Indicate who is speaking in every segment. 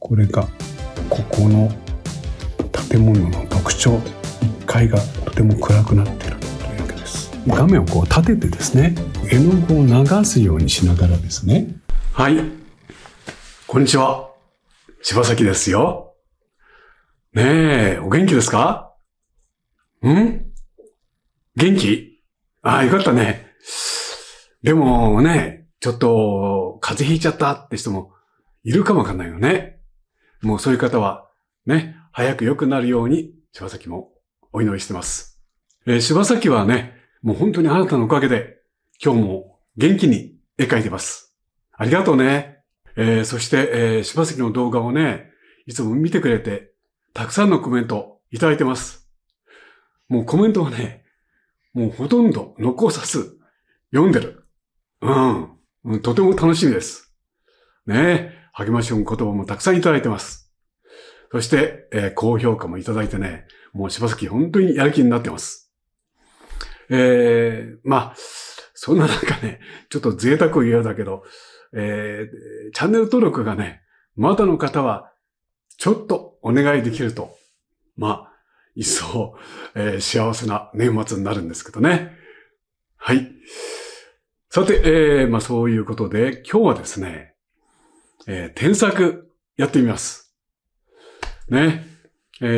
Speaker 1: これがここの建物の特徴、1階がとても暗くなっているというわけです。画面をこう立ててですね、絵の具を流すようにしながらですね。はい、こんにちは、柴崎ですよ。ねえ、お元気ですか？元気？ああ、よかったね。でもね、ちょっと風邪ひいちゃったって人もいるかもわかんないよね。もうそういう方はね、早く良くなるように柴崎もお祈りしてます。柴崎はね、もう本当にあなたのおかげで今日も元気に絵描いてます。ありがとうね。そして、柴崎の動画をね、いつも見てくれてたくさんのコメントいただいてます。もうコメントはね、もうほとんど残さず読んでる。とても楽しみです。ね、励ましの言葉もたくさんいただいてます。そして、高評価もいただいてね、もう柴崎本当にやる気になってます。まあ、そんな中ね、ちょっと贅沢を言うようだけど、チャンネル登録がね、まだの方は、ちょっとお願いできると、まあ、一層、幸せな年末になるんですけどね。はい。さて、まあそういうことで、今日はですね、添削やってみます。ね。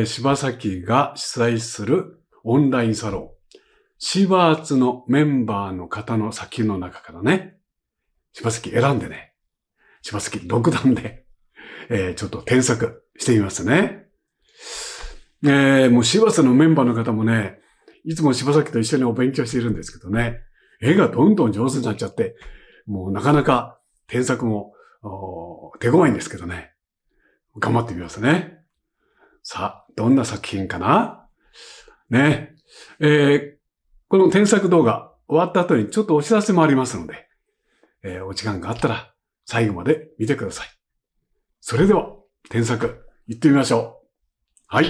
Speaker 1: 柴崎が主催するオンラインサロン、シバーツのメンバーの方の作品の中からね、柴崎選んでね、柴崎独断で、ちょっと添削してみますね。もうシバーツのメンバーの方もね、いつも柴崎と一緒にお勉強しているんですけどね、絵がどんどん上手になっちゃって、もうなかなか添削も手強いんですけどね、頑張ってみますね。さあ、どんな作品かな？ね。この添削動画終わった後にちょっとお知らせもありますので、お時間があったら最後まで見てください。それでは、添削行ってみましょう。はい。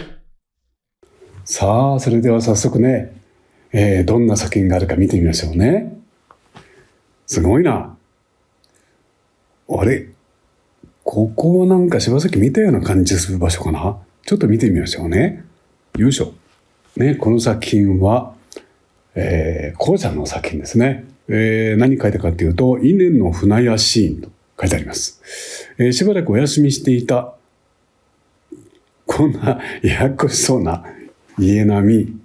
Speaker 1: さあ、それでは早速ね、どんな作品があるか見てみましょうね。すごいな。あれ？ここはなんか柴崎見たような感じする場所かな？ちょっと見てみましょうね。よいしょ。ね、この作品は、こうちゃんの作品ですね。何書いたかっていうと、稲の船屋シーンと書いてあります。しばらくお休みしていた、こんなややこしそうな家並み。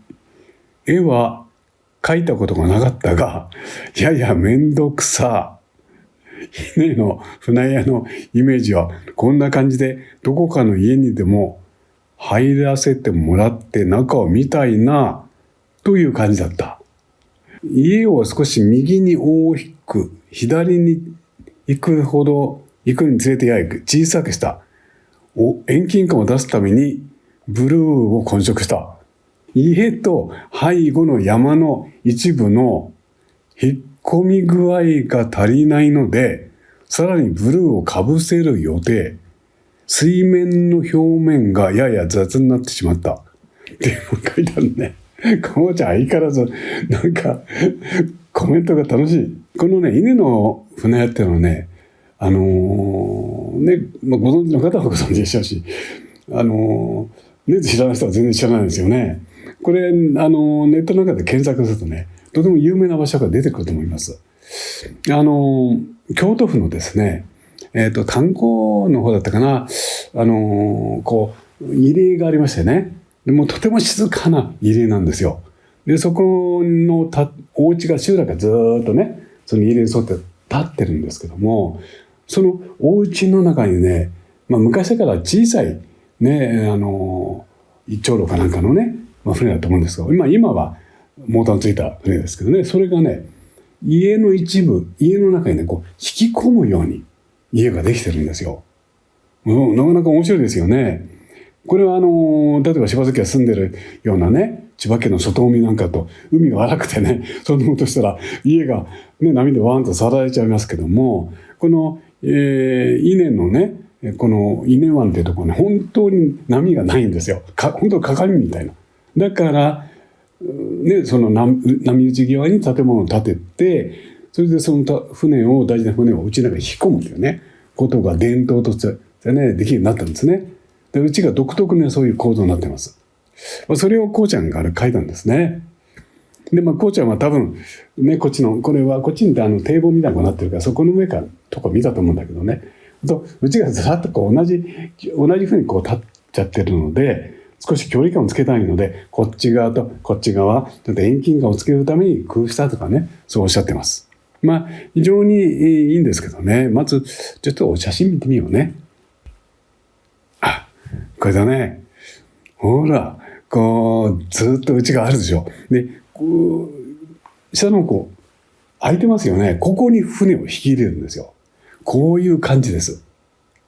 Speaker 1: 絵は描いたことがなかったが、ややめんどくさ。稲の船屋のイメージはこんな感じで、どこかの家にでも入らせてもらって中を見たいな、という感じだった。家を少し右に大きく、左に行くほど、行くにつれてやや小さくした。遠近感を出すためにブルーを混色した。家と背後の山の一部の引っ込み具合が足りないので、さらにブルーをかぶせる予定。水面の表面がやや雑になってしまった。って書いてあるね。こうちゃん相変わらず、なんか、コメントが楽しい。このね、稲の船屋っていうのはね、ご存知の方はご存知でしょうし、知らない人は全然知らないんですよね。これ、ネットの中で検索するとね、とても有名な場所が出てくると思います。京都府のですね、炭鉱の方だったかな、入り江がありましてね、でもとても静かな入り江なんですよ。で、そこのお家が、集落がずーっとね、その入り江に沿って立ってるんですけども、そのお家の中にね、昔から小さいね、一丁炉かなんかのね、船だと思うんですけど、今はモーターのついた船ですけどね、それがね、家の一部、家の中にね、引き込むように家ができてるんですよ。なかなか面白いですよね。これは例えば柴崎が住んでるようなね、千葉県の外海なんかと海が荒くてね、そんなことしたら家がね、波でワーンとさられちゃいますけども、この、稲のね、この稲湾っていうところね、本当に波がないんですよ。本当鏡みたいな。だから、ね、その波打ち際に建物を建てて、それでその大事な船をうちの中に引き込むというね、ことが伝統としてそれね、できるようになったんですね。で、うちが独特なそういう構造になってます。それをこうちゃんが書いたんですね。で、こうちゃんは多分、ね、こっちの、これはこっちに堤防みたいになってるから、そこの上からとか見たと思うんだけどね。うちがずらっと同じ風に立っちゃってるので、少し距離感をつけたいので、こっち側とこっち側、ちょっと遠近感をつけるために工夫したとかね、そうおっしゃってます。非常にいいんですけどね。まず、ちょっとお写真見てみようね。あ、これだね。ほら、ずっとうちがあるでしょ。で、下の開いてますよね。ここに船を引き入れるんですよ。こういう感じです。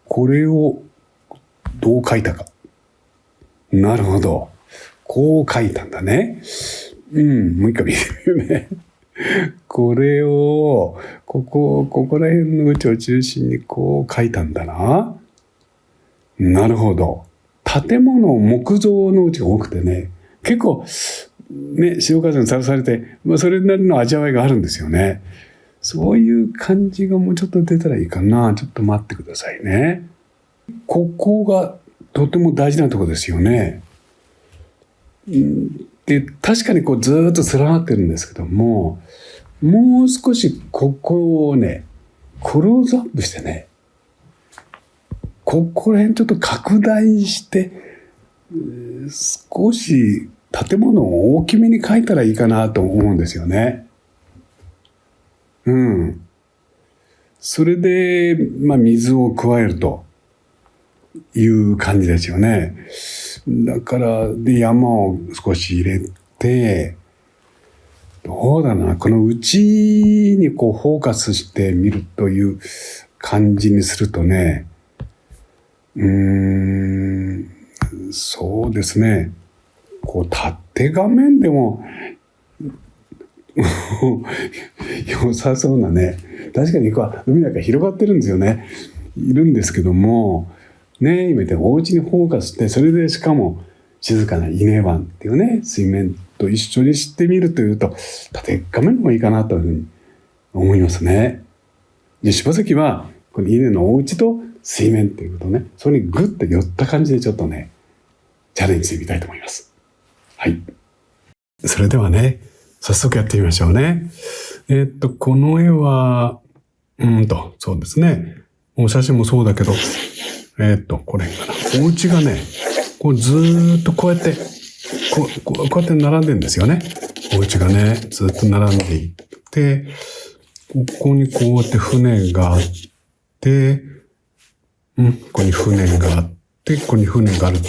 Speaker 1: これをどう書いたか。なるほど。こう書いたんだね。もう一回見てみるね。これを、ここら辺のうちを中心にこう書いたんだな。なるほど。建物、木造のうちが多くてね、結構、ね、潮風にさらされて、それなりの味わいがあるんですよね。そういう感じがもうちょっと出たらいいかな。ちょっと待ってくださいね。ここがとても大事なところですよね。で、確かにずっと連なってるんですけども、もう少しここをね、クローズアップしてね、ここら辺ちょっと拡大して、少し建物を大きめに描いたらいいかなと思うんですよね。それで、水を加えるという感じですよね。だから、で、山を少し入れて、どうだな、この内にフォーカスしてみるという感じにするとね、そうですね。縦画面でも良さそうなね。確かに海なんか広がってるんですよね。いるんですけども、ね、今言ったお家にフォーカスして、それでしかも静かな稲湾っていうね、水面と一緒にしてみるというと、縦画面の方がいいかなというふうに思いますね。で、柴崎は、この稲のお家と水面っていうことね、それにグッと寄った感じでちょっとね、チャレンジしてみたいと思います。はい。それではね、早速やってみましょうね。この絵は、そうですね。お写真もそうだけど、これかな。お家がね、ずーっとこうやって、こうやって並んでるんですよね。お家がね、ずっと並んでいって、ここにこうやって船があって、ここに船があって、ここに船があるって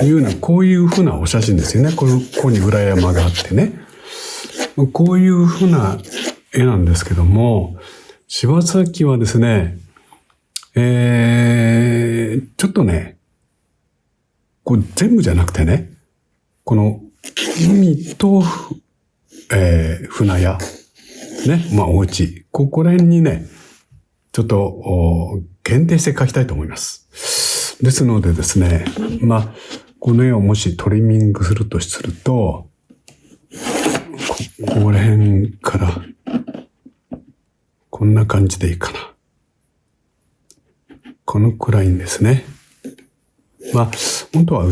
Speaker 1: いうような、こういうふうなお写真ですよね。ここに裏山があってね。こういうふうな絵なんですけども、柴崎はですね、ちょっとね、全部じゃなくてね、この海と、船屋、ね、お家、ここら辺にね、ちょっと限定して描きたいと思います。ですのでですね、この絵をもしトリミングするとすると、ここら辺から、こんな感じでいいかな。このくらいですね。本当はこ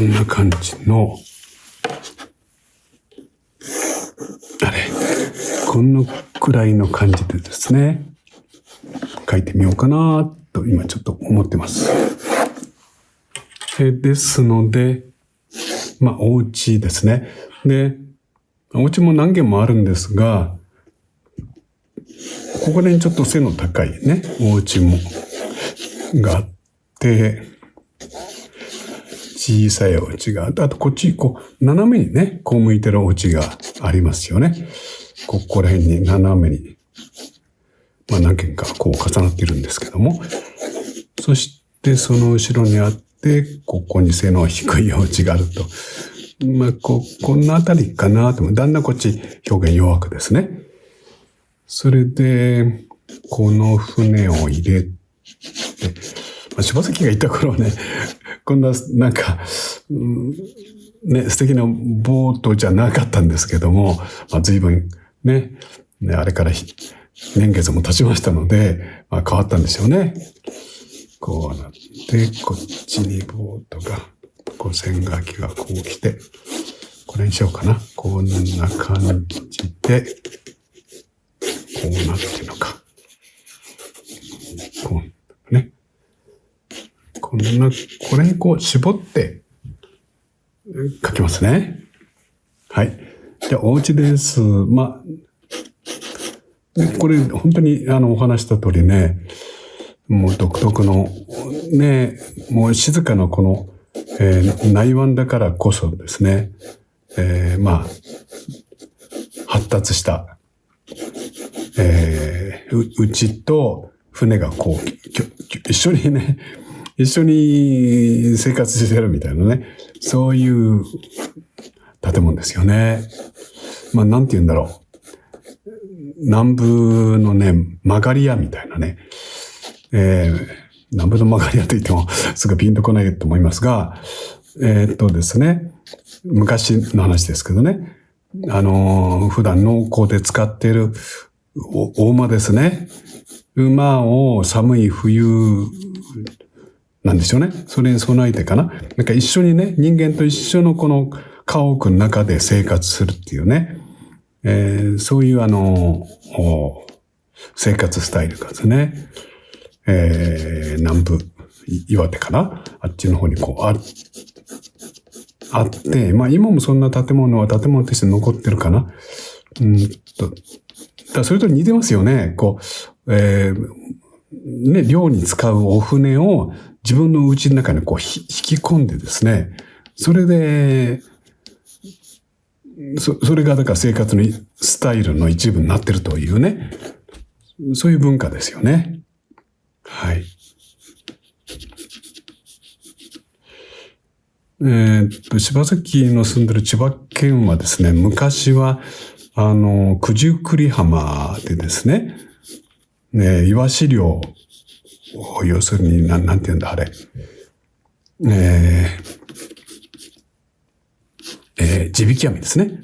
Speaker 1: んな感じの、このくらいの感じでですね、描いてみようかなと今ちょっと思ってます。ですので、お家ですね。で、お家も何軒もあるんですが、ここでちょっと背の高いね、お家も、があって、小さいお家があって、あとこっち、斜めにね、向いてるお家がありますよね。ここら辺に斜めに、何軒か重なっているんですけども、そしてその後ろにあって、ここに背の低いお家があると。こんなあたりかなと。だんだんこっち表現弱くですね。それで、この船を入れて、柴崎がいた頃はね、こんな、素敵なボートじゃなかったんですけども、随分ね、あれから年月も経ちましたので、変わったんでしょうね。こうなって、こっちにボートが、こう線書きがこう来て、これにしようかな。こんな感じで、こうなってるのか。こうね。これにこう絞って書きますね。はい。じゃあ、お家です。まあ、これ本当にお話した通りね、もう独特のね、もう静かなこの、内湾だからこそですね、まあ、発達した、うちと船がこう、一緒に生活してるみたいなね、そういう建物ですよね。まあ、なんて言うんだろう。南部のね、曲がり屋みたいなね、南部の曲がり屋と言ってもすぐピンとこないと思いますが、ですね、昔の話ですけどね、普段農耕で使っている大馬ですね。馬を寒い冬なんでしょうね。それに備えてかな。なんか一緒にね、人間と一緒のこの家屋の中で生活するっていうね、そういう生活スタイルがですね、南部、岩手かな、あっちの方にこうあって、まあ今もそんな建物は建物として残ってるかな。それと似てますよね。こう、ね、漁に使うお船を自分の家の中にこう引き込んでですね、それで、それがだから生活のスタイルの一部になってるというね、そういう文化ですよね。はい。柴崎の住んでる千葉県はですね、昔は、九十九里浜でですね、イワシ漁、要するに、なんて言うんだ、あれ。地引き網ですね。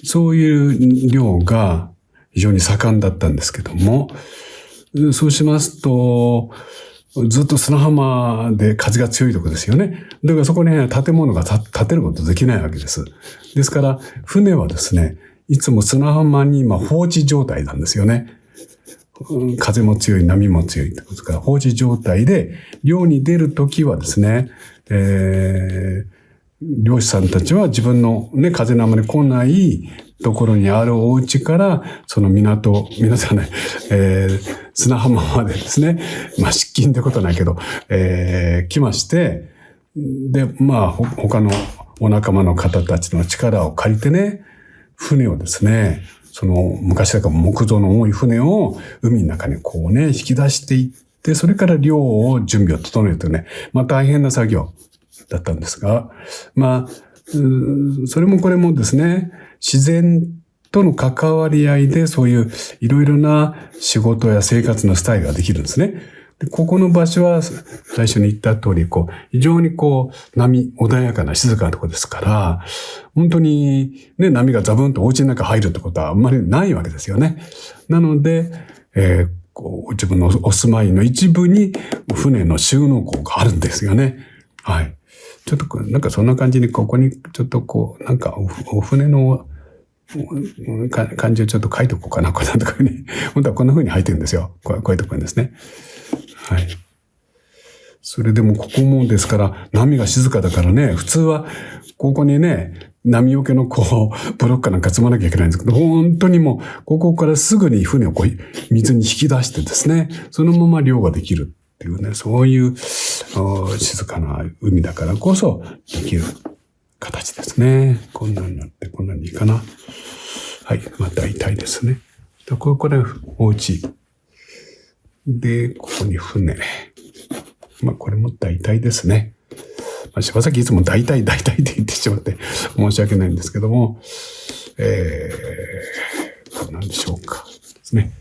Speaker 1: そういう漁が非常に盛んだったんですけども、そうしますと、ずっと砂浜で風が強いところですよね。だからそこに建物が建てることできないわけです。ですから、船はですね、いつも砂浜に放置状態なんですよね。風も強い、波も強いってことですから、放置状態で、漁に出るときはですね、漁師さんたちは自分のね、風のあまり来ないところにあるお家から、その港じゃない、砂浜までですね、出勤ってことはないけど、来まして、で、他のお仲間の方たちの力を借りてね、船をですね、その昔だから木造の重い船を海の中にこうね、引き出していって、それから漁を準備を整えるとね、大変な作業だったんですが、それもこれもですね、自然との関わり合いでそういういろいろな仕事や生活のスタイルができるんですね。でここの場所は最初に言った通り、非常に波、穏やかな静かなところですから、本当にね、波がザブンとお家の中入るってことはあんまりないわけですよね。なので、自分のお住まいの一部に船の収納庫があるんですよね。はい。ちょっとなんかそんな感じにここにちょっとなんかお船の感じをちょっと書いておこうかな。こんなところに。本当はこんな風に入ってるんですよ。こういうところにですね。はい。それでもここもですから波が静かだからね、普通はここにね、波よけのブロックかなんか積まなきゃいけないんですけど、本当にもうここからすぐに船を水に引き出してですね、そのまま漁ができるっていうね、そういう静かな海だからこそできる形ですね。こんなになってこんなにいいかな。はい。大体ですね。これお家。で、ここに船。これも大体ですね。柴崎いつも大体って言ってしまって申し訳ないんですけども、何でしょうか。ですね。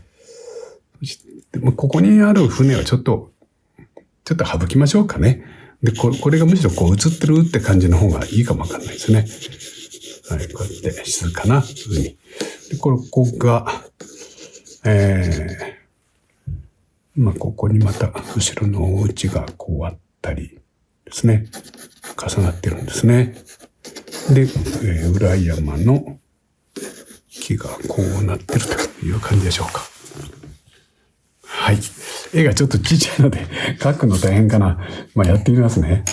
Speaker 1: ここにある船はちょっと省きましょうかね。で、これがむしろ映ってるって感じの方がいいかもわかんないですね。はい、こうやって静かな海。で、ここが、ここにまた後ろのお家がこうあったりですね。重なってるんですね。で、裏山の木がこうなってるという感じでしょうか。はい。絵がちょっとちっちゃいので描くの大変かな。やってみますね。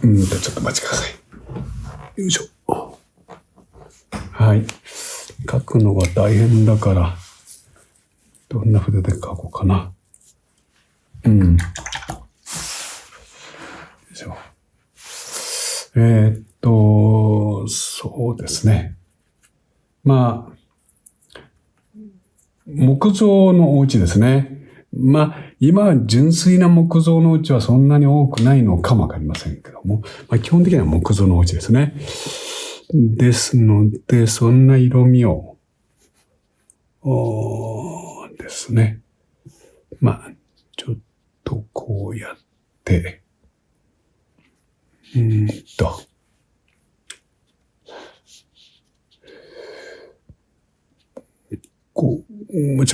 Speaker 1: ちょっとお待ちください。よいしょ。はい。描くのが大変だから、どんな筆で描こうかな。よいしょ。そうですね。木造のお家ですね。今は純粋な木造のお家はそんなに多くないのかもわかりませんけども、基本的には木造のお家ですね。ですので、そんな色味を、ですね。ちょっとこうやって、千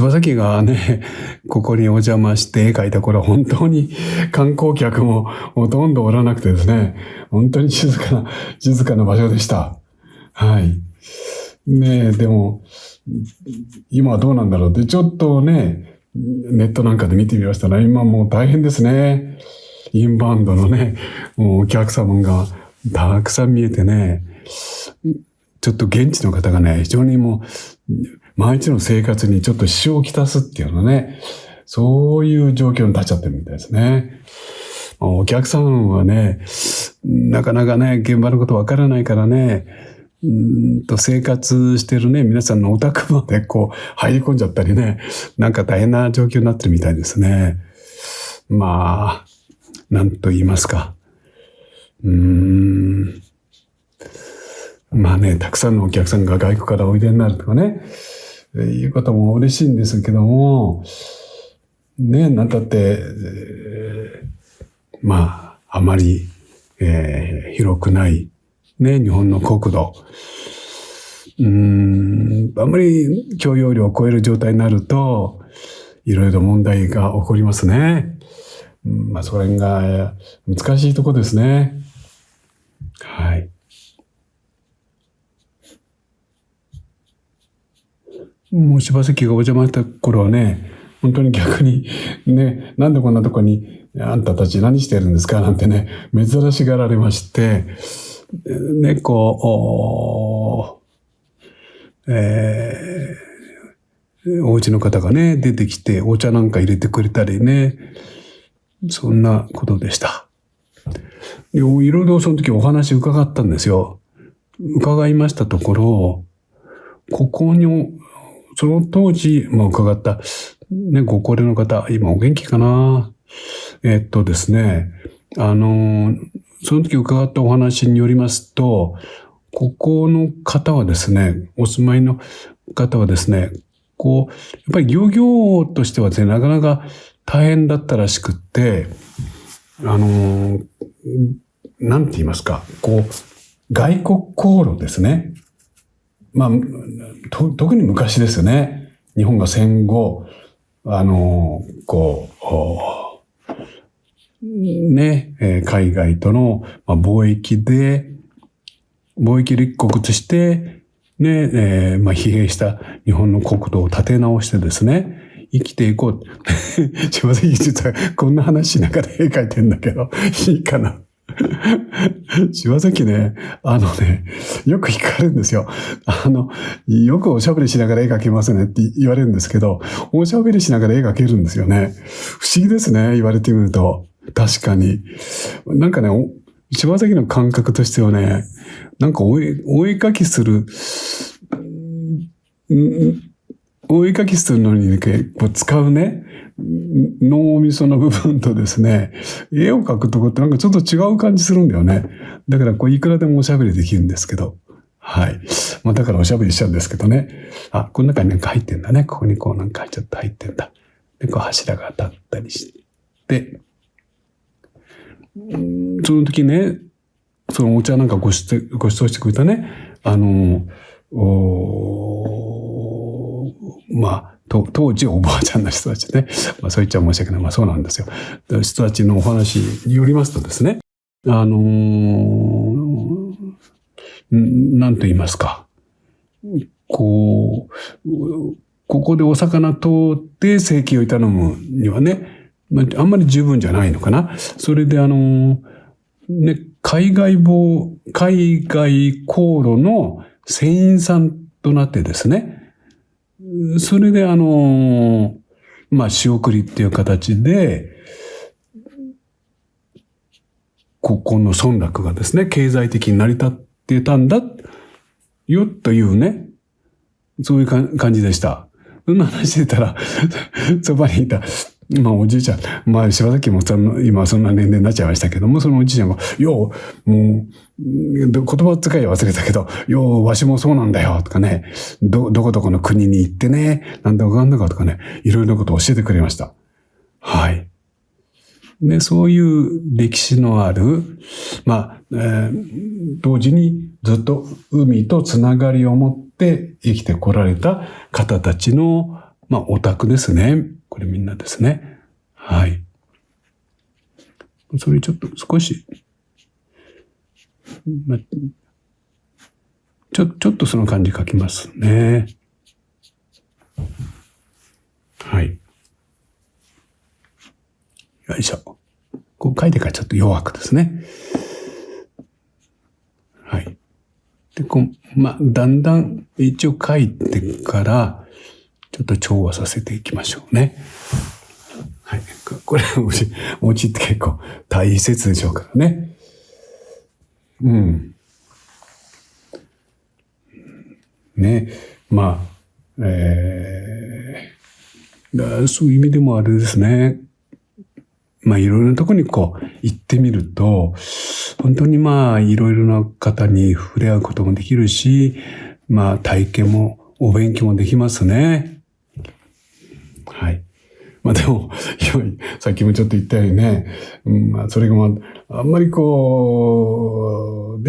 Speaker 1: 葉崎がね、ここにお邪魔して絵描いた頃は本当に観光客もほとんどおらなくてですね、本当に静かな場所でした。はい。ねえ、でも、今はどうなんだろうって、ちょっとね、ネットなんかで見てみましたら、今もう大変ですね。インバウンドのね、もうお客様がたくさん見えてね、ちょっと現地の方がね、非常にもう、毎日の生活にちょっと支障をきたすっていうのね、そういう状況に立っちゃってるみたいですね。お客さんはね、なかなかね、現場のことわからないからね、生活してるね、皆さんのお宅までこう入り込んじゃったりね、なんか大変な状況になってるみたいですね。なんと言いますか。たくさんのお客さんが外国からおいでになるとかね、いうことも嬉しいんですけども、ね、なんたって、あまり、広くない、ね、日本の国土。あまり許容量を超える状態になると、いろいろ問題が起こりますね。それが難しいところですね。はい。もう柴崎がお邪魔した頃はね、本当に逆にね、なんでこんなとこにあんたたち何してるんですかなんてね、珍しがられまして、ね、お家の方がね、出てきてお茶なんか入れてくれたりね、そんなことでした。いろいろその時お話伺ったんですよ。伺いましたところ、ここに、その当時、伺った、ね、ご高齢の方、今お元気かな？ですね、その時伺ったお話によりますと、ここの方はですね、お住まいの方はですね、やっぱり漁業としてはですね、なかなか大変だったらしくって、なんて言いますか、外国航路ですね。特に昔ですよね。日本が戦後、海外との貿易立国として、疲弊した日本の国土を立て直してですね、生きていこう。すいません、実はこんな話しながら絵描いてんだけど、いいかな。柴崎ね、よく聞かれるんですよ。よくおしゃべりしながら絵描けますねって言われるんですけど、おしゃべりしながら絵描けるんですよね。不思議ですね、言われてみると。確かに。なんかね、柴崎の感覚としてはね、なんかお絵描きする、お絵描きするのに、ね、使うね、脳みその部分とですね、絵を描くとこってなんかちょっと違う感じするんだよね。だからいくらでもおしゃべりできるんですけど。はい。だからおしゃべりしちゃうんですけどね。この中になんか入ってんだね。ここになんかちょっと入ってんだ。で、柱が当たったりして、その時ね、そのお茶なんかご馳走してくれたね、当時おばあちゃんの人たちね。まあそう言っちゃ申し訳ない。まあそうなんですよ。人たちのお話によりますとですね、なんと言いますか。ここでお魚取って生計を営むにはね、あんまり十分じゃないのかな。それで海外航路の船員さんとなってですね、それで仕送りっていう形で、ここの村落がですね、経済的に成り立ってたんだよというね、そういう感じでした。そんな話してたら、そばにいた、おじいちゃん、柴崎も今そんな年齢になっちゃいましたけども、そのおじいちゃんが、もう、言葉遣い忘れたけど、わしもそうなんだよ、とかね、どこどこの国に行ってね、なんだかんだかとかね、いろいろなことを教えてくれました。はい。で、そういう歴史のある、同時にずっと海とつながりを持って生きてこられた方たちの、お宅ですね。これみんなですね。はい。それちょっと少し、ちょっとその感じ書きますね。はい。よいしょ。こう書いてからちょっと弱くですね。はい。で、だんだん一応書いてから、ちょっと調和させていきましょうね。はい。これ、お家って結構大切でしょうからね。うん。ね。そういう意味でもあれですね。いろいろなところに行ってみると、本当にいろいろな方に触れ合うこともできるし、体験も、お勉強もできますね。はい。でも、さっきもちょっと言ったようにね、それがあんまり好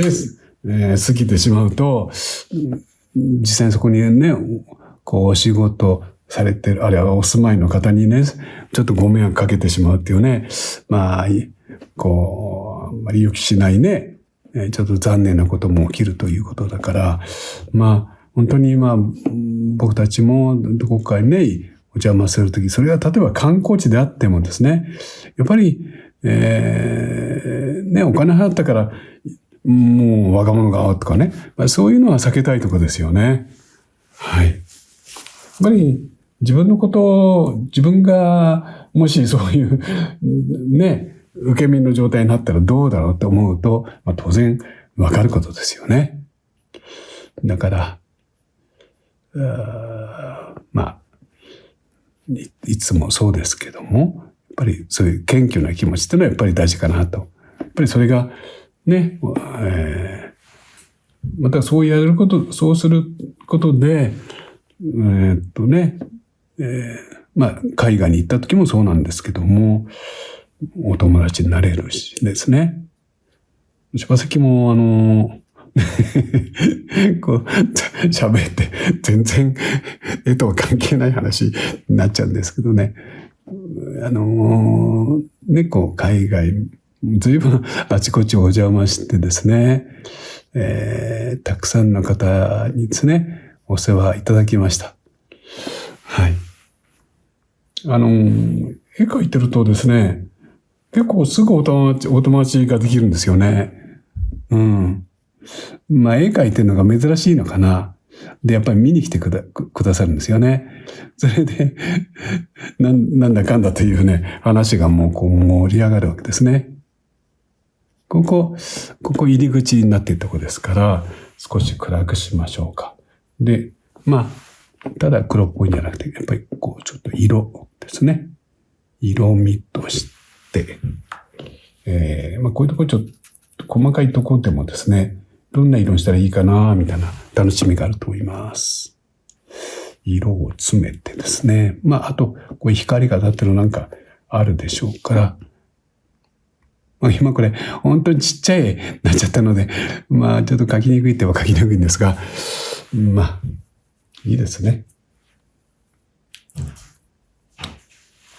Speaker 1: きてしまうと、実際にそこにね、お仕事されてる、あるいはお住まいの方にね、ちょっとご迷惑かけてしまうっていうね、あんまり予期しないね、ちょっと残念なことも起きるということだから、本当に僕たちもどこかにね、お邪魔するとき、それが例えば観光地であってもですね、やっぱり、お金払ったから、もう若者がとかね、そういうのは避けたいところですよね。はい。やっぱり自分がもしそういうね、受け身の状態になったらどうだろうと思うと、当然わかることですよね。だから、いつもそうですけども、やっぱりそういう謙虚な気持ちっていうのはやっぱり大事かなと。やっぱりそれがね、またそうすることで、海外に行った時もそうなんですけども、お友達になれるしですね。柴崎も喋って全然絵とは関係ない話になっちゃうんですけどね。海外、随分あちこちお邪魔してですね、たくさんの方にですね、お世話いただきました。はい。絵描いてるとですね、結構すぐお友達ができるんですよね。うん。絵描いてるのが珍しいのかな。で、やっぱり見に来てくださるんですよね。それで、なんだかんだというね、話がもう盛り上がるわけですね。ここ入り口になっているところですから、少し暗くしましょうか。で、ただ黒っぽいんじゃなくて、やっぱりちょっと色ですね。色味として、こういうところちょっと細かいところでもですね、どんな色にしたらいいかな、みたいな楽しみがあると思います。色を詰めてですね。あと、光が当たってるのなんかあるでしょうから、今これ、本当にちっちゃい絵になっちゃったので、ちょっと描きにくいっては描きにくいんですが、いいですね。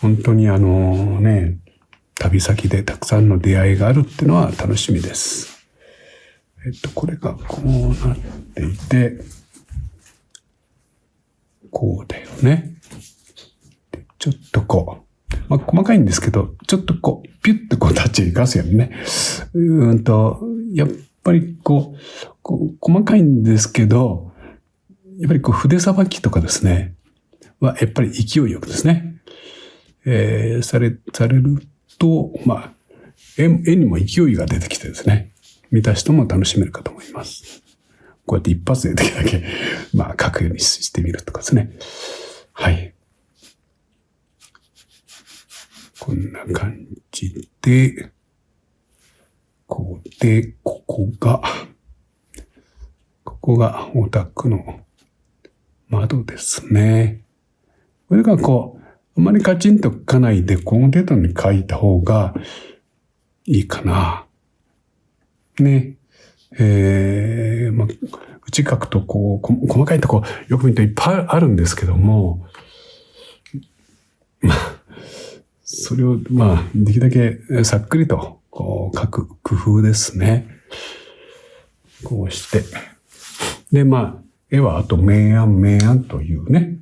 Speaker 1: 本当に旅先でたくさんの出会いがあるっていうのは楽しみです。これがこうなっていて、こうだよね。でちょっとこう、細かいんですけど、ちょっとこう、ピュッとこうタッチ生かすようにね。やっぱりこう細かいんですけど、やっぱりこう筆さばきとかですね、はやっぱり勢いよくですね、されると、絵にも勢いが出てきてですね、見た人も楽しめるかと思います。こうやって一発でできるだけ、描くようにしてみるとかですね。はい。こんな感じで、ここがお宅の窓ですね。これがこう、あまりカチンと書かないで、この程度に書いた方がいいかな。ね。内書くとこう、細かいとこよく見るといっぱいあるんですけども、それをできるだけさっくりとこう書く工夫ですね。こうして。で、絵はあと明暗というね、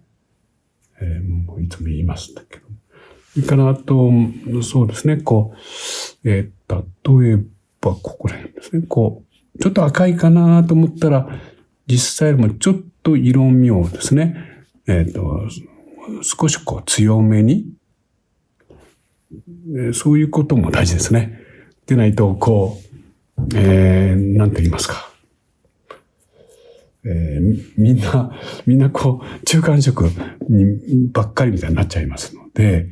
Speaker 1: もういつも言いましたけど。それからあと、そうですね、こう、例えばここら辺ですね、こう、ちょっと赤いかなと思ったら、実際よりもちょっと色味をですね、少しこう強めに、そういうことも大事ですね。でないと、こう、なんて言いますか。みんなこう、中間色にばっかりみたいになっちゃいますので、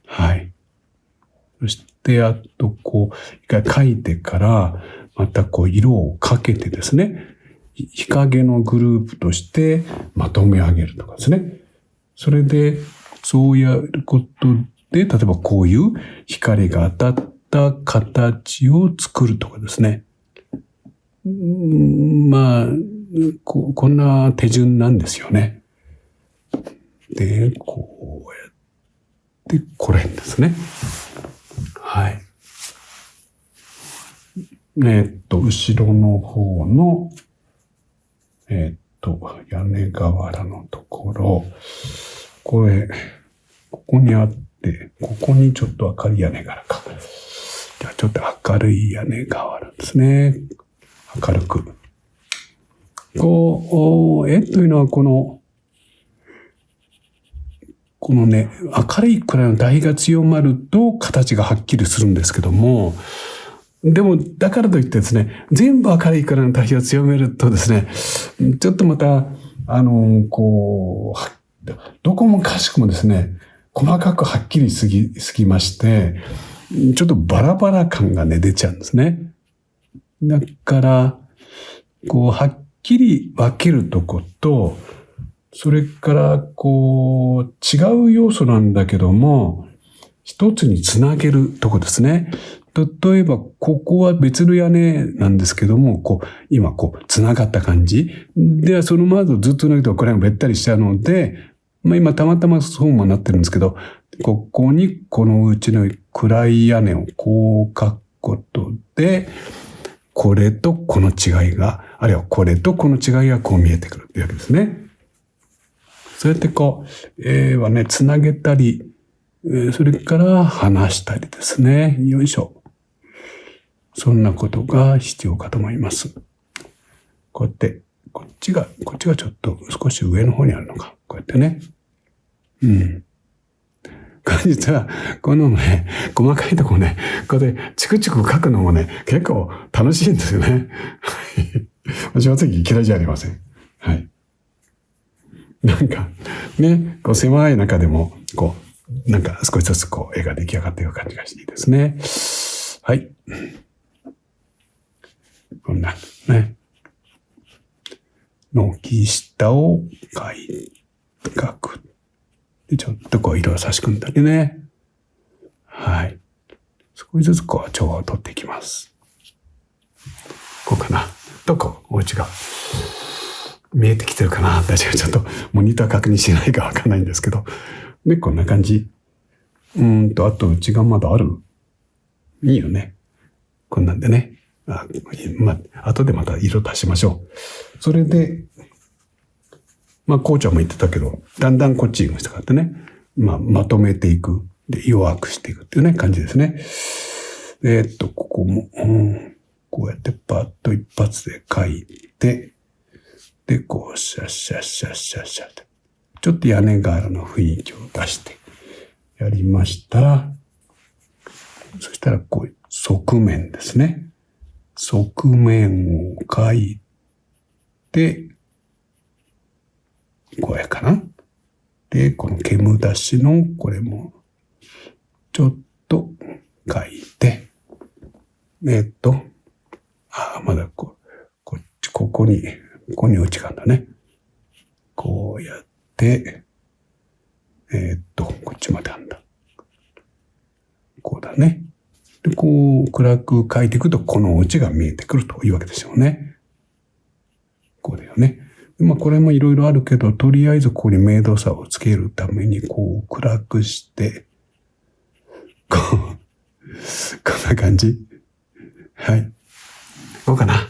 Speaker 1: はい。そして、あと、こう、一回描いてから、またこう、色をかけてですね、日陰のグループとしてまとめ上げるとかですね。それで、そうやることで、例えばこういう光が当たった形を作るとかですね。こんな手順なんですよね。で、こうやって、これですね。はい。後ろの方の、屋根瓦のところ、ここにあって、ここにちょっと明るい屋根瓦か。じゃあちょっと明るい屋根瓦ですね。明るく。というのはこのね、明るいくらいの台が強まると形がはっきりするんですけども、でも、だからといってですね、全部明るいくらいの対比を強めるとですね、ちょっとまた、どこもかしくもですね、細かくはっきりすぎまして、ちょっとバラバラ感がね、出ちゃうんですね。だから、はっきり分けるとこと、それから、違う要素なんだけども、一つにつなげるとこですね。例えば、ここは別の屋根なんですけども、今、つながった感じ。で、そのままずっと投げると、これがべったりしちゃうので、今、たまたまそうもなってるんですけど、ここに、このうちの暗い屋根をこう書くことで、これとこの違いが、あるいはこれとこの違いがこう見えてくるっていうわけですね。そうやって絵はね、つなげたり、それから話したりですね。よいしょ。そんなことが必要かと思います。こうやって、こっちがちょっと少し上の方にあるのか。こうやってね。実は、このね、細かいとこね、これでチクチク書くのもね、結構楽しいんですよね。私は次嫌いじゃありません。はい。なんか、ね、狭い中でも、なんか少しずつ絵が出来上がっている感じがしていいですね。はい。こんな、ね。軒下を描く。で、ちょっと色を差し込んだりね。はい。少しずつ調和を取っていきます。こうかな。お家が見えてきてるかな。私はちょっとモニター確認してないかわかんないんですけど。で、こんな感じ。あと内側まだある？いいよね。こんなんでね。後でまた色足しましょう。それで、こうちゃんも言ってたけど、だんだんこっちにしたかってね。まとめていく。で、弱くしていくっていうね、感じですね。ここも、こうやってパッと一発で書いて、で、こう、シャッシャッシャッシャッシャッって。ちょっと屋根瓦の雰囲気を出してやりましたら、そしたらこう、側面ですね。側面を書いて、これかな。で、この煙出しの、これも、ちょっと書いて、まだここに内側だね。こうやって、こっちまであんだ。こうだね。で、こう、暗く書いていくと、この内が見えてくるというわけですよね。こうだよね。これもいろいろあるけど、とりあえずここに明度差をつけるために、こう、暗くして、こんな感じ。はい。どうかな。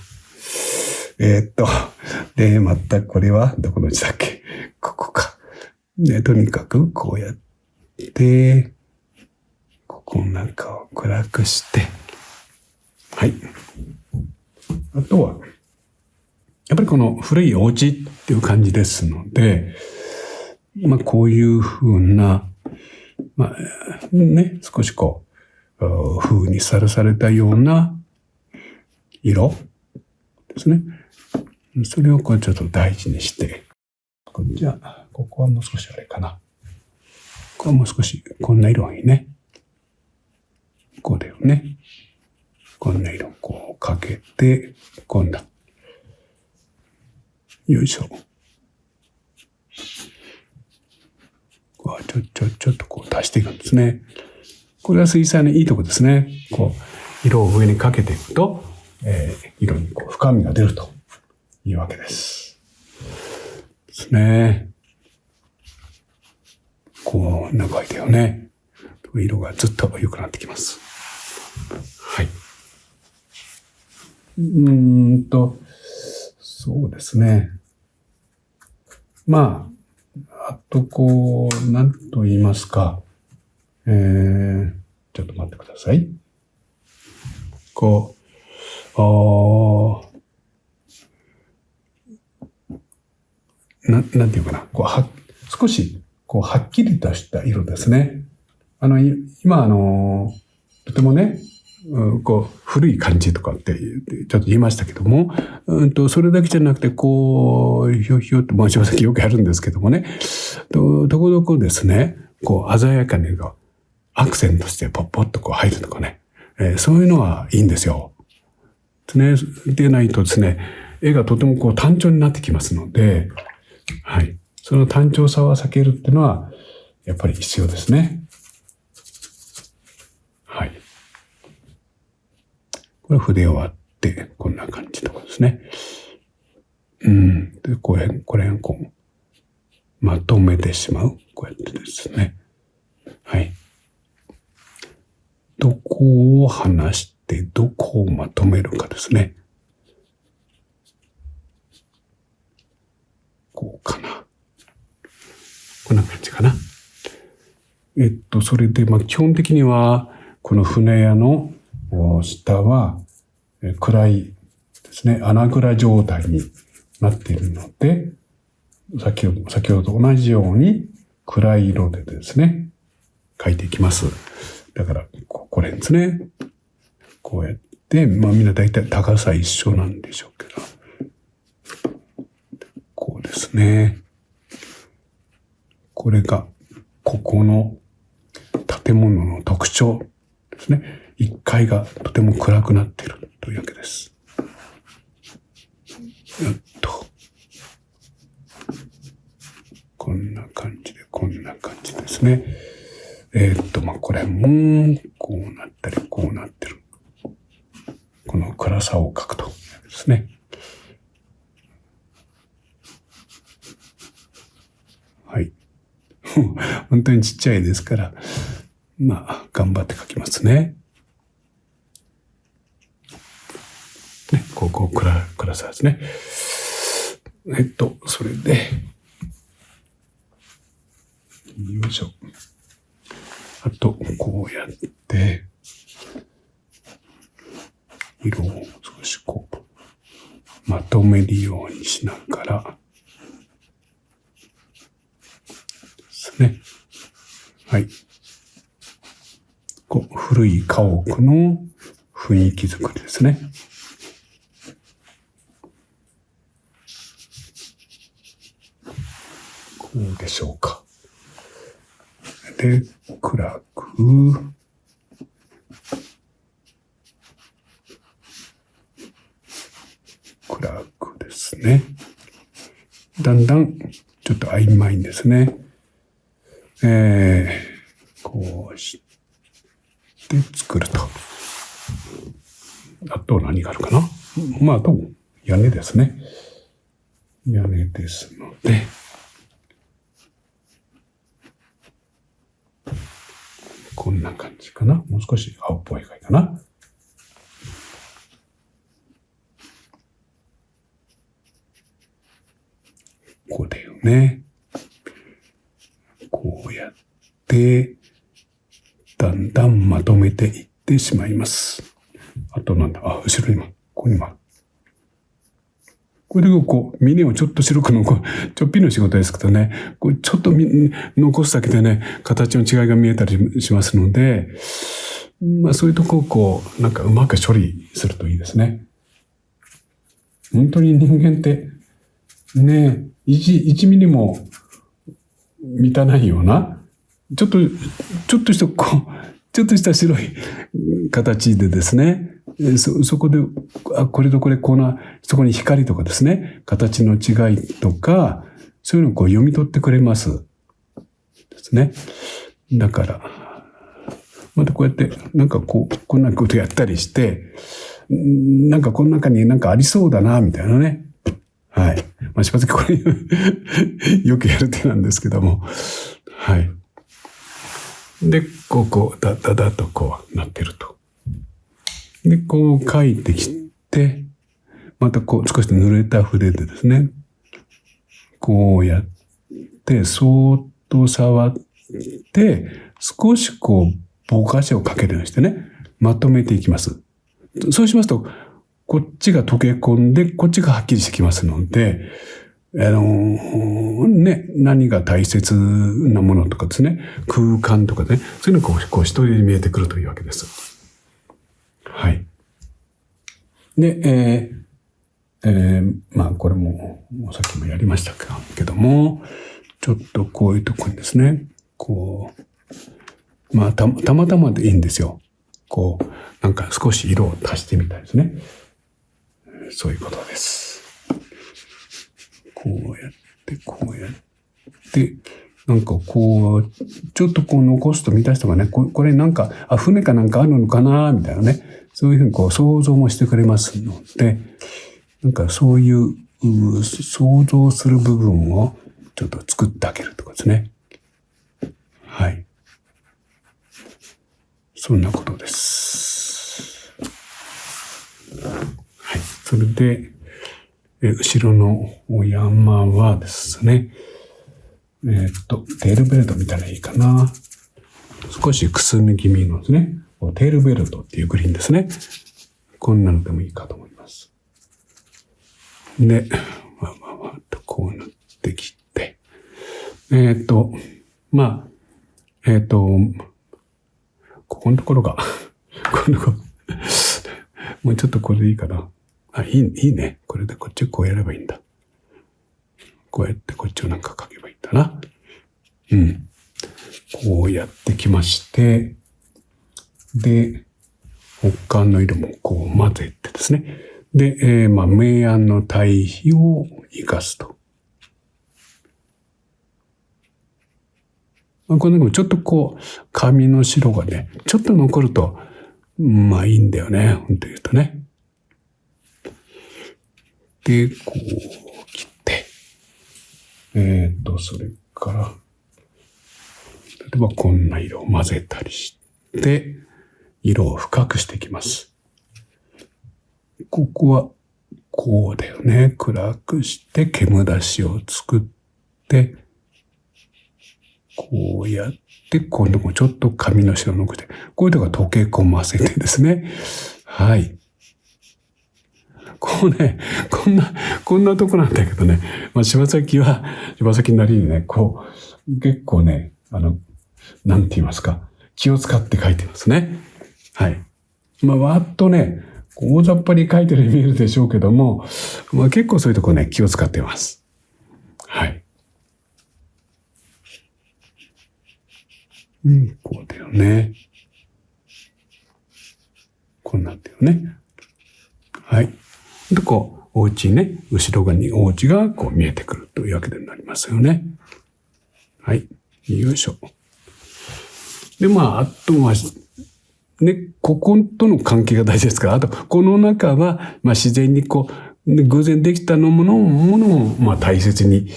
Speaker 1: で、またこれは、どこのうちだっけ？ここか。で、とにかく、こうやって、ここなんかを暗くして、はい。あとは、やっぱりこの古いお家っていう感じですので、こういう風な、少しこう、風にさらされたような色ですね。それをこうちょっと大事にして、じゃあ、ここはもう少しあれかな。ここはもう少し、こんな色がいいね。こうだよね。こんな色をこうかけて、こんな。よいしょ。こうちょっとこう足していくんですね。これは水彩のいいとこですね。こう、色を上にかけていくと、色にこう深みが出るというわけです。ですね。こう、長いだよね。色がずっと良くなってきます。はい。そうですね。あとこう、なんと言いますか。ちょっと待ってください。こう、なんていうかな。こう少し、こう、はっきりとした色ですね。今、とてもね、こう、古い感じとかってちょっと言いましたけども、それだけじゃなくて、こう、ひょひょっと、正直よくやるんですけどもね、どこどこですね、こう、鮮やかにアクセントしてポッポッとこう入るとかね、そういうのはいいんですよ。ね、でないとですね、絵がとてもこう単調になってきますので、はい。その単調さは避けるっていうのは、やっぱり必要ですね。はい。これ筆を割って、こんな感じとかですね。で、これこう、まとめてしまう。こうやってですね。はい。どこを離して、どこをまとめるかですね。こうかな。こんな感じかな。それで、基本的には、この船屋の下は、暗いですね、穴蔵状態になっているので、先ほどと同じように暗い色でですね、描いていきます。だから、これですね。こうやって、みんな大体高さ一緒なんでしょうけど、こうですね。これが、ここの建物の特徴ですね。1階がとても暗くなっているというわけです。こんな感じで、こんな感じですね。これも、こうなったり、こうなってる。この暗さを描くとですね。はい。本当にちっちゃいですから、頑張って描きますね。ここクラスですね。それで、よいしょ。あと、こうやって、色を少しまとめるようにしながら、ですね。はい。古い家屋の雰囲気作りですね。こうでしょうか。で、暗くですね。だんだんちょっと曖昧ですね。こうして作ると。あと何があるかな。あと屋根ですね。屋根ですので、こんな感じかな。もう少し青っぽいがいいかな。こうだよね。こうやって、だんだんまとめていってしまいます。あとなんだ、後ろにも、ここにも。これで峰をちょっと白くちょっぴりの仕事ですけどね、ちょっと残すだけでね、形の違いが見えたりしますので、そういうとこをなんかうまく処理するといいですね。本当に人間って、ね、1ミリも満たないような、ちょっとした白い形でですね、そこで、これとこれそこに光とかですね、形の違いとか、そういうのを読み取ってくれます。ですね。だから、またこうやって、なんかこんなことやったりして、なんかこの中になんかありそうだな、みたいなね。はい。しばらくこれ、よくやる手なんですけども。はい。で、だとなってると。で、書いてきて、また少し濡れた筆でですね、こうやって、そーっと触って、少しぼかしをかけるようにしてね、まとめていきます。そうしますと、こっちが溶け込んで、こっちがはっきりしてきますので、何が大切なものとかですね、空間とかね、そういうのが一人で見えてくるというわけです。はい。で、これも、さっきもやりましたけども、ちょっとこういうとこにですね、たまたまでいいんですよ。なんか少し色を足してみたいですね。そういうことです。こうやって、なんかちょっと残すと見た人がね、これなんか、船かなんかあるのかなみたいなね。そういうふうに想像もしてくれますので、なんかそういう想像する部分をちょっと作ってあげるとかですね。はい。そんなことです。はい。それで、後ろの山はですね、テールベルトみたいなのいいかな。少しくすみ気味のですね、テールベルトっていうグリーンですね。こんなのでもいいかと思います。で、こうなってきて、ここのところが、もうちょっとこれでいいかな。いいね。これでこっちをこうやればいいんだ。こうやってこっちをなんか書けばいいんだな。うん。こうやってきまして、で、他の色も混ぜてですね。で、明暗の対比を生かすと。これでもちょっと紙の白がね、ちょっと残ると、いいんだよね。本当言うとね。で、切って。それから、えばこんな色を混ぜたりして、色を深くしていきます。ここはこうだよね。暗くして煙出しを作って、こうやって、今度もちょっと紙の白を残して、こういうのが溶け込ませてですね。はい。こうね、こんなとこなんだけどね。柴崎は、柴崎なりにね、結構ね、なんて言いますか。気を使って書いてますね。はい。わーっとね、大雑把に書いてるように見えるでしょうけども、結構そういうとこね、気を使ってます。はい。こうだよね。こうなってるね。はい。で、お家ね、後ろ側にお家が見えてくるというわけでなりますよね。はい。よいしょ。で、あとは、ね、こことの関係が大事ですから、あと、この中は、自然に偶然できたものを、大切に、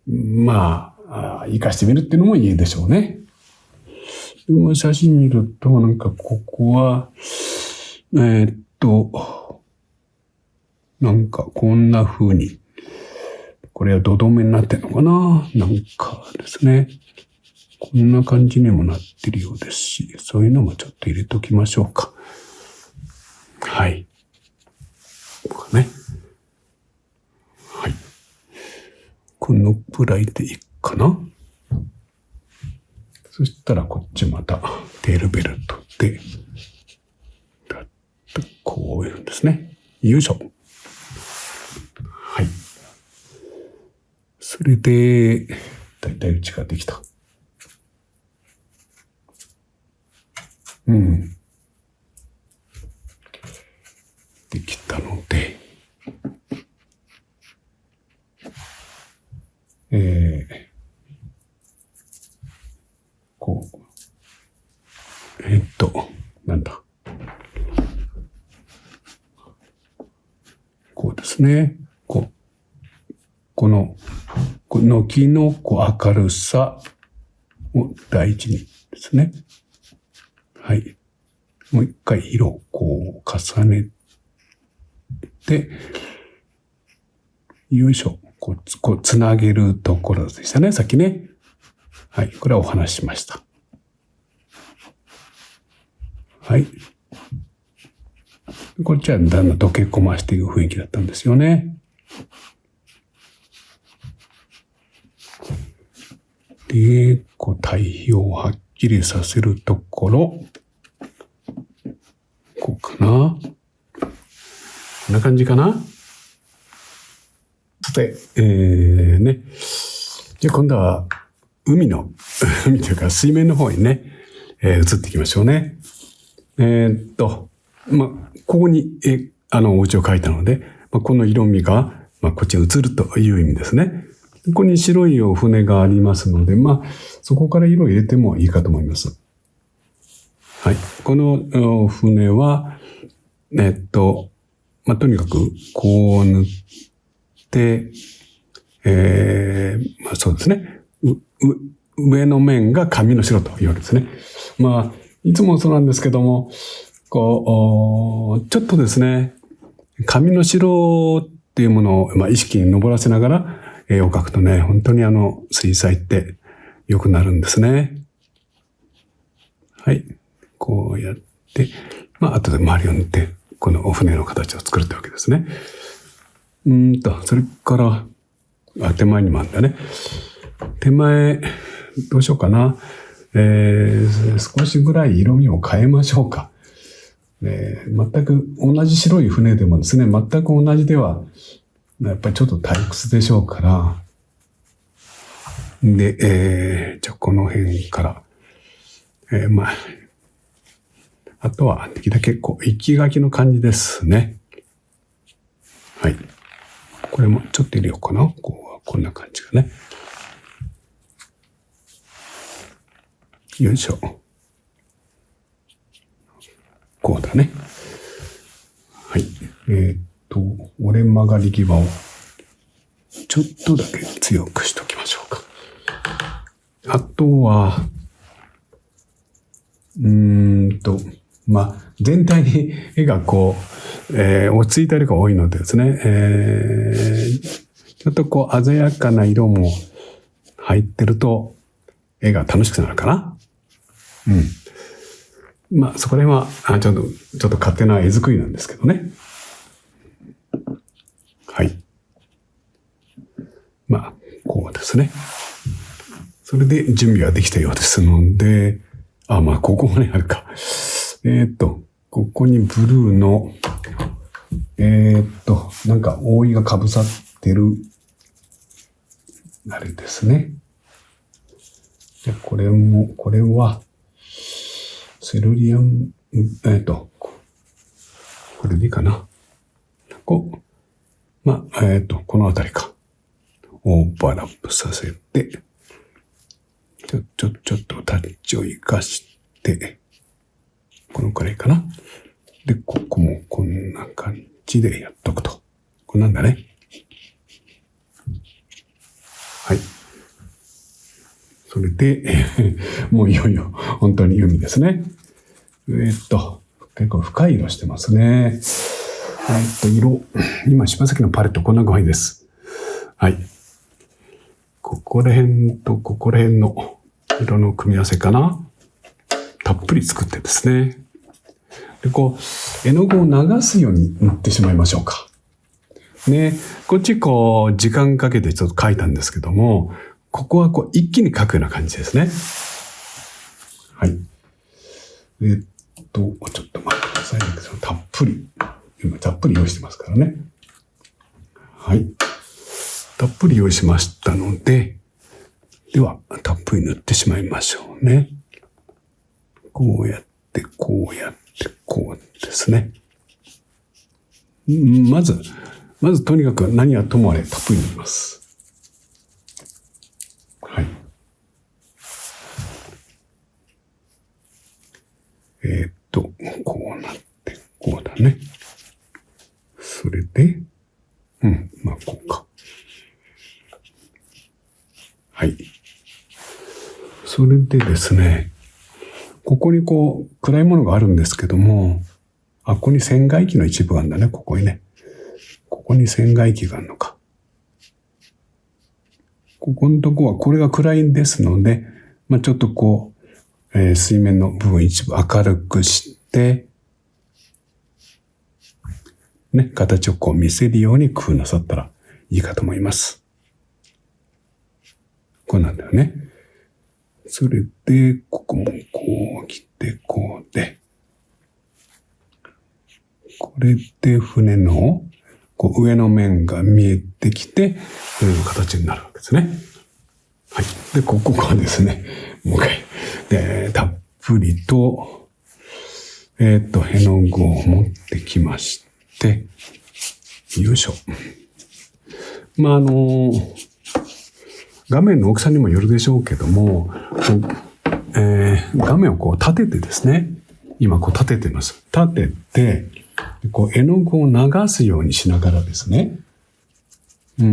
Speaker 1: 生かしてみるっていうのもいいでしょうね。写真見ると、ここは、こんな風に、これは土留めになってるのかなですね。こんな感じにもなってるようですし、そういうのもちょっと入れときましょうか。はい。こうね。はい。このくらいでいいかな。そしたらこっちまたテールベルトで、こういうんですね。よいしょ。はい。それで、だいたいうちができた。できたので、なんだ。こうですね。この木の明るさを大事にですね。はい。もう一回色を重ねて、よいしょ。つなげるところでしたね。さっきね。はい。これはお話ししました。はい。こっちはだんだん溶け込ましていく雰囲気だったんですよね。で、対比をはっきりさせるところ、こうかな。こんな感じかな。さて、ね。じゃあ今度は海というか水面の方にね、移っていきましょうね。ここに、お家を描いたので、この色味が、こっちに移るという意味ですね。ここに白いお船がありますので、そこから色を入れてもいいかと思います。はい。この船は、とにかく、こう塗って、そうですね。上の面が紙の白というわけですね。いつもそうなんですけども、ちょっとですね、紙の白っていうものを、意識に上らせながら、絵を描くとね、本当に水彩って良くなるんですね。はい。こうやって、後で周りを塗って、このお船の形を作るってわけですね。それから、手前にもあるんだね。手前、どうしようかな。少しぐらい色味を変えましょうか。全く同じ白い船でもですね、全く同じでは、やっぱりちょっと退屈でしょうから。で、じゃあこの辺から、あとはできるだけ生き書きの感じですね。はい。これもちょっと入れようかな。こんな感じがね。よいしょ。こうだね。はい。折れ曲がり際をちょっとだけ強くしときましょうか。あとは、全体に絵が落ち着いた色が多いのでですね、ちょっと鮮やかな色も入ってると、絵が楽しくなるかな。そこら辺は、ちょっと勝手な絵作りなんですけどね。はい。こうですね。それで準備ができたようですので、ここもね、あるか。ここにブルーの、なんか覆いがかぶさってる、あれですね。で、これは、セルリアン、これでいいかな。このあたりか。オーバーラップさせて、ちょっとタッチを活かして、このくらいかな。で、ここもこんな感じでやっとくと。こんなんだね。はい。それで、もういよいよ本当に海ですね。結構深い色してますね。今、柴崎のパレットこんな具合です。はい。ここら辺とここら辺の色の組み合わせかな。たっぷり作ってですね。で、絵の具を流すように塗ってしまいましょうか。ね、こっち時間かけてちょっと描いたんですけども、ここは一気に描くような感じですね。はい。ちょっと待ってくださいね。たっぷり。今たっぷり用意してますからね。はい。たっぷり用意しましたので、では、たっぷり塗ってしまいましょうね。こうやって、こうやって、こうですね。まずとにかく何はともあれたっぷり塗ります。はい。こうなって、こうだね。それで、こうか。はい。それでですね、ここに暗いものがあるんですけども、ここに線外機の一部があるんだね、ここにね。ここに線外機があるのか。ここのとこは、これが暗いですので、ちょっと水面の部分一部明るくして、ね、形を見せるように工夫なさったらいいかと思います。こうなんだよね。それで、ここもこう来て、こうで。これで船の上の面が見えてきて、船の形になるわけですね。はい。で、ここはですね、もう一回。で、たっぷりと、絵の具を持ってきまして、よいしょ。画面の大きさにもよるでしょうけども、画面を立ててですね、今立ててます。立てて、絵の具を流すようにしながらですね、例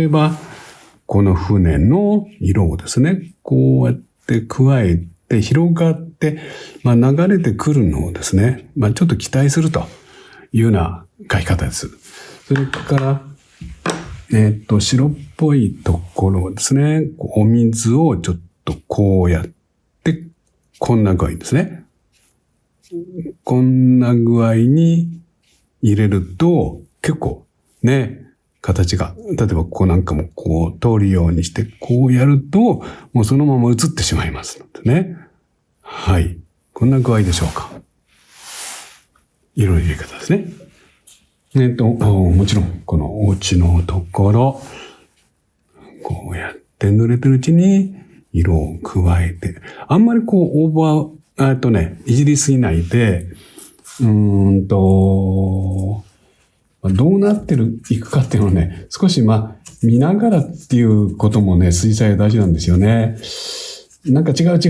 Speaker 1: えば、この船の色をですね、こうやって加えて広がって、流れてくるのをですね、ちょっと期待するというような描き方です。それから、白っぽいところをですね、お水をちょっとこうやって、こんな具合ですね。こんな具合に入れると、結構ね、形が、例えばここなんかも通るようにして、こうやると、もうそのまま映ってしまいますのでね。はい。こんな具合でしょうか。色の入れ方ですね。もちろん、このお家のところ、こうやって濡れてるうちに色を加えて、あんまりオーバー、いじりすぎないで、どうなっていくかっていうのをね、少し見ながらっていうこともね、水彩大事なんですよね。なんか違うと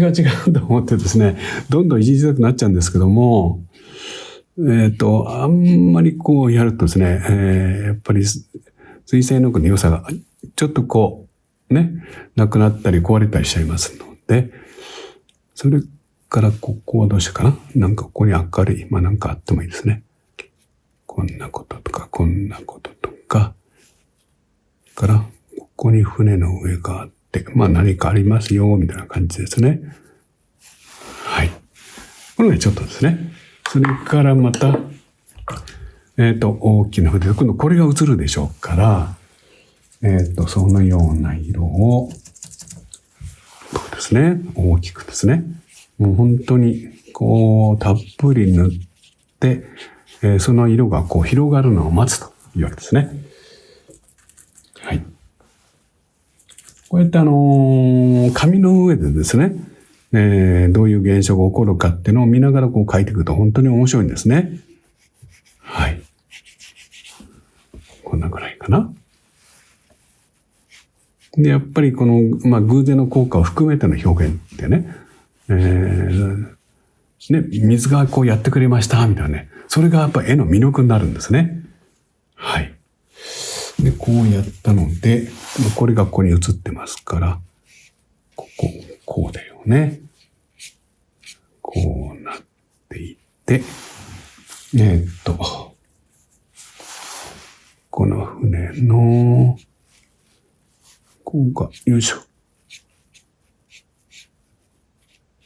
Speaker 1: 思ってですね、どんどんいじりたくなっちゃうんですけども、あんまりやるとですね、やっぱり水彩の具の良さがちょっとなくなったり壊れたりしちゃいますので、それかからここはどうしようかな。なんかここに明るい。なんかあってもいいですね。こんなこととか、こんなこととか。から、ここに船の上があって、何かありますよ、みたいな感じですね。はい。これがちょっとですね。それからまた、大きな筆で、今度これが映るでしょうから、そのような色を、そうですね。大きくですね。もう本当に、たっぷり塗って、その色が広がるのを待つというわけですね。はい。こうやって紙の上でですね、どういう現象が起こるかっていうのを見ながら書いていくと本当に面白いんですね。はい。こんなぐらいかな。で、やっぱりこの、偶然の効果を含めての表現ってね、水がやってくれました、みたいなね。それがやっぱ絵の魅力になるんですね。はい。で、こうやったので、これがここに映ってますから、こうだよね。こうなっていって、この船の、よいしょ。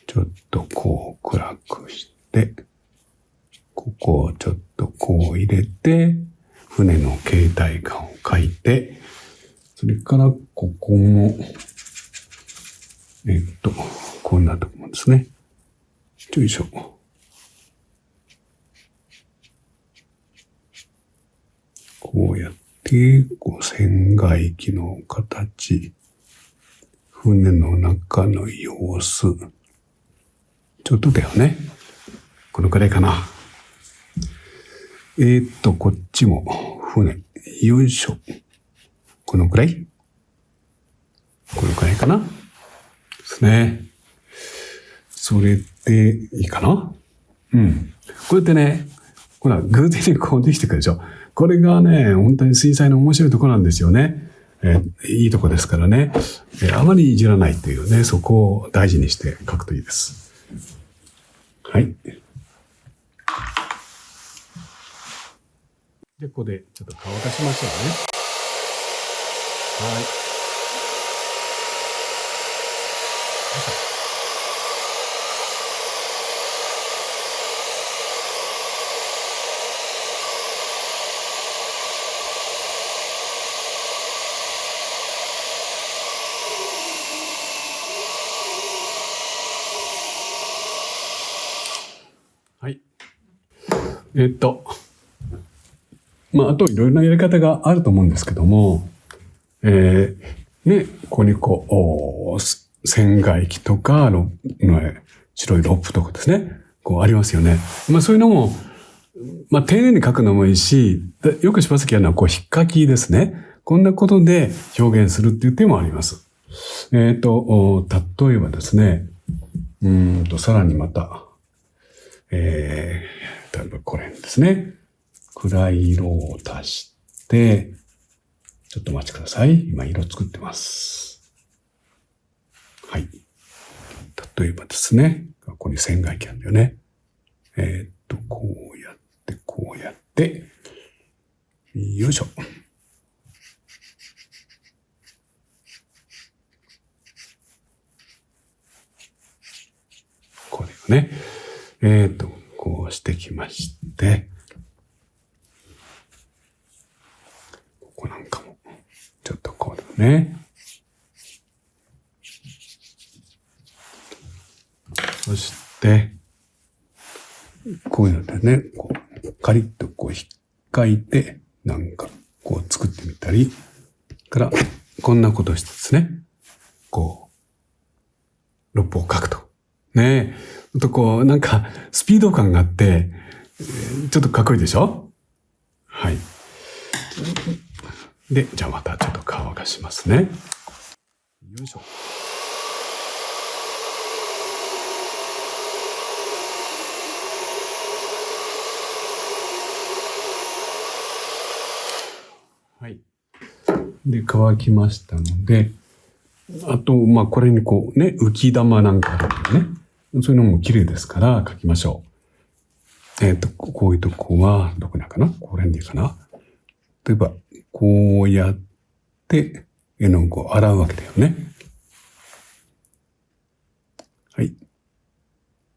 Speaker 1: ちょっと暗くして、ここをちょっと入れて、船の形態感を描いて、それからここも、こんなとこもですね。よいしょ。こうやって、船外機の形、船の中の様子、ちょっとだよね。このくらいかな。こっちも船。よいしょ。このくらいかなですね。それでいいかな。うん。こうやってね、偶然にできてくるでしょ。これがね、本当に水彩の面白いところなんですよね。いいとこですからね。あまりいじらないというね、そこを大事にして描くといいです。はい。で、ここでちょっと乾かしましょうね。はい。はい。あといろいろなやり方があると思うんですけども、ここに船外機とか、白いロップとかですね、ありますよね。そういうのも、丁寧に書くのもいいし、よく柴崎やるのは、引っかきですね。こんなことで表現するっていう手もあります。例えばですね、さらにまた、例えばこれですね。暗い色を足して、ちょっとお待ちください。今色作ってます。はい。例えばですね、ここに線外機あるんだよね。こうやって、よいしょ。これをね、こうしてきまして、ここなんかも、ちょっとこうだね。そして、こういうのでね、カリッと引っかいて、なんか、作ってみたり、から、こんなことしてですね、ロップを書くと。ねえ。なんか、スピード感があって、ちょっとかっこいいでしょ？はい。で、じゃあまたちょっと乾かしますね。よいしょ。はい。で、乾きましたので、あと、これに浮き玉なんかあるんだよね。そういうのも綺麗ですから描きましょう。こういうとこは、どこだかな？これでいいかな？例えば、こうやって、絵の具を洗うわけだよね。はい。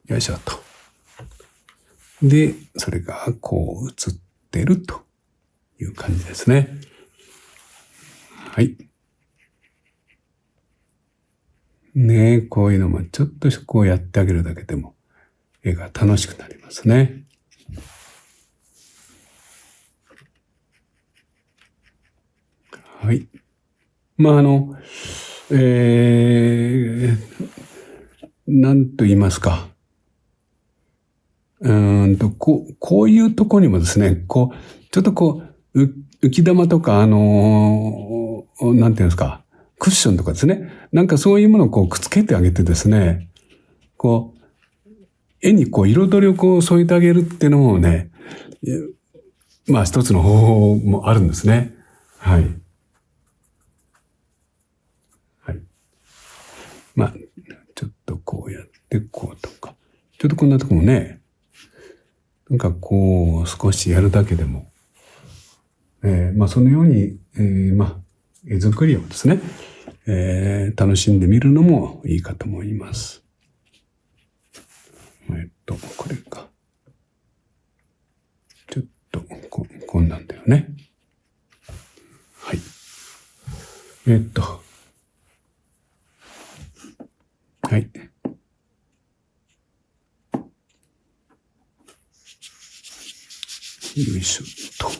Speaker 1: よいしょと。で、それがこう映ってるという感じですね。はい。ねえ、こういうのもちょっとこうやってあげるだけでも絵が楽しくなりますね。はい。なんと言いますか。こういうとこにもですね、ちょっと浮き玉とか、なんていうんですか、クッションとかですね。なんかそういうものをくっつけてあげてですね、絵に彩りを添えてあげるっていうのもね、一つの方法もあるんですね。はい。はい。ちょっとこうやってこうとか。ちょっとこんなとこもね、なんか少しやるだけでも、そのように、絵作りをですね、楽しんでみるのもいいかと思います。これか。ちょっと、こんなんだよね。はい。はい。よいしょっと。